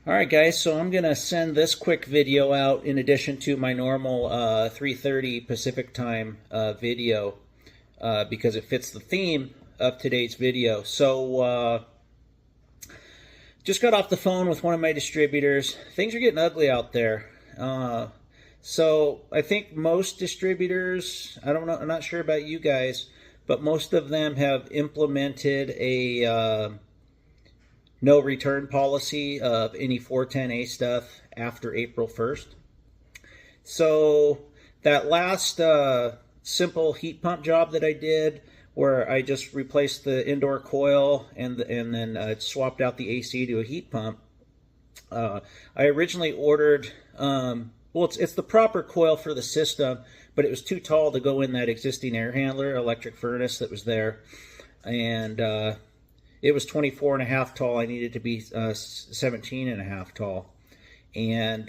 Alright guys, so I'm going to send this quick video out in addition to my normal 3:30 Pacific time video because it fits the theme of today's video. So just got off the phone with one of my distributors. Things are getting ugly out there. So I think most distributors, I don't know, I'm not sure about you guys, but most of them have implemented a no return policy of any 410A stuff after April 1st. So that last simple heat pump job that I did, where I just replaced the indoor coil and then swapped out the AC to a heat pump, I originally ordered, well, it's the proper coil for the system, but it was too tall to go in that existing air handler electric furnace that was there. And it was 24.5 tall. I needed to be 17.5 tall. And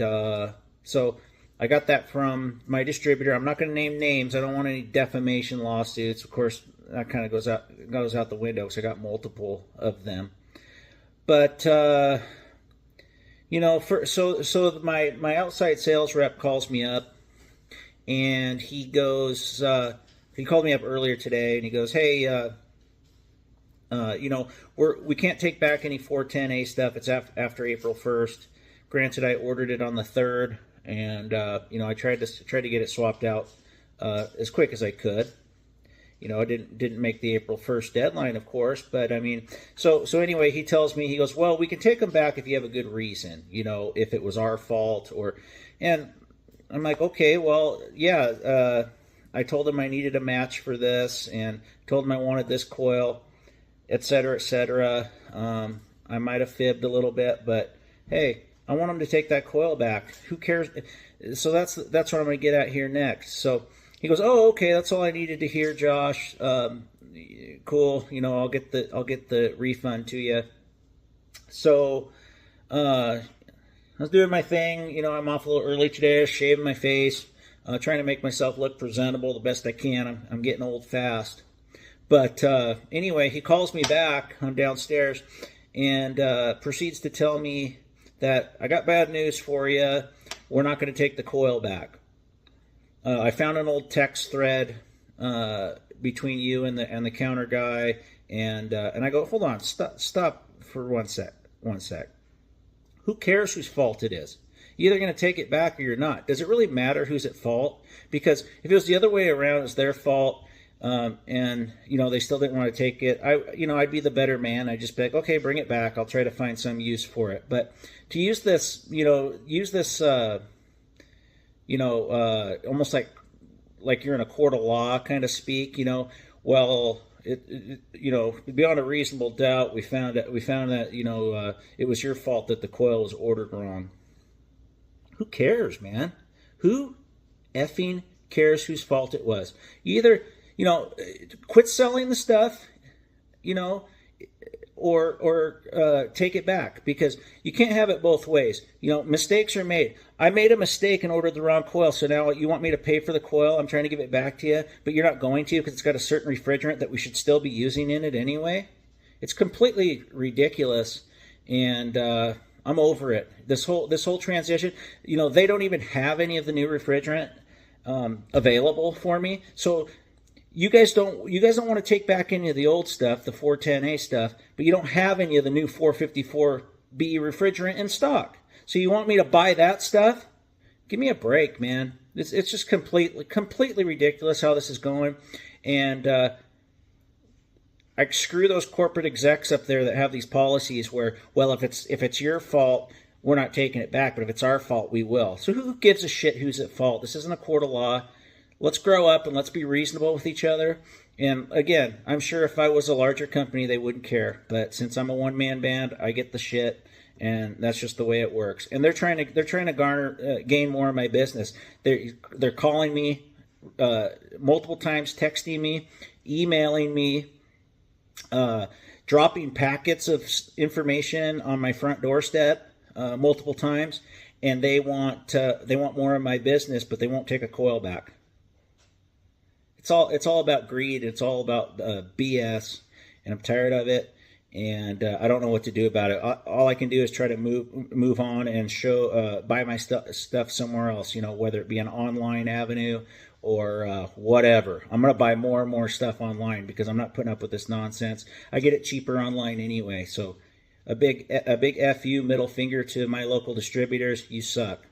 so I got that from my distributor. I'm not going to name names. I don't want any defamation lawsuits. Of course, that kind of goes out the window because I got multiple of them. But you know, so my outside sales rep calls me up, and he goes, he called me up earlier today, and he goes, hey, you know, we can't take back any 410A stuff. It's after April 1st. Granted, I ordered it on the 3rd, and you know, I tried to get it swapped out as quick as I could. You know, I didn't make the April 1st deadline, of course, but I mean, so anyway, he tells me, he goes, well, we can take them back if you have a good reason, you know, if it was our fault and I'm like, okay, well, yeah, I told him I needed a match for this and told him I wanted this coil, etc., etc. I might have fibbed a little bit, but hey, I want him to take that coil back. Who cares? So that's what I'm going to get at here next. So he goes, oh, okay, that's all I needed to hear, Josh. Cool, you know, I'll get the refund to you. So I was doing my thing. You know, I'm off a little early today. I was shaving my face, trying to make myself look presentable the best I can. I'm getting old fast. But anyway, he calls me back. I'm downstairs and proceeds to tell me that I got bad news for you. We're not going to take the coil back. I found an old text thread between you and the counter guy, and I go, hold on, stop for one sec. Who cares whose fault it is? You're either going to take it back or you're not. Does it really matter who's at fault? Because if it was the other way around, it's their fault. And you know, they still didn't want to take it. I'd be the better man. I'd just be like, okay, bring it back. I'll try to find some use for it. But to use this, almost like you're in a court of law kind of speak, you know, well, you know, beyond a reasonable doubt, we found that, you know, it was your fault that the coil was ordered wrong. Who cares, man? Who effing cares whose fault it was? Either, you know, quit selling the stuff, you know, or take it back, because you can't have it both ways. You know, mistakes are made. I made a mistake and ordered the wrong coil, so now you want me to pay for the coil? I'm trying to give it back to you, but you're not going to because it's got a certain refrigerant that we should still be using in it anyway. It's completely ridiculous, and I'm over it. This whole transition, you know, they don't even have any of the new refrigerant available for me, so you guys don't want to take back any of the old stuff, the 410A stuff, but you don't have any of the new 454B refrigerant in stock. So you want me to buy that stuff? Give me a break, man. It's just completely ridiculous how this is going. And I screw those corporate execs up there that have these policies where, well, if it's your fault, we're not taking it back, but if it's our fault, we will. So who gives a shit who's at fault? This isn't a court of law. Let's grow up and let's be reasonable with each other. And again, I'm sure if I was a larger company, they wouldn't care. But since I'm a one-man band, I get the shit, and that's just the way it works. And they're trying to gain more of my business. They're calling me multiple times, texting me, emailing me, dropping packets of information on my front doorstep multiple times, and they want more of my business, but they won't take a coil back. It's all about greed. It's all about BS, and I'm tired of it. and I don't know what to do about it. All I can do is try to move on and show buy my stuff somewhere else. You know, whether it be an online avenue or whatever. I'm gonna buy more and more stuff online because I'm not putting up with this nonsense. I get it cheaper online anyway. So a big fu middle finger to my local distributors. You suck.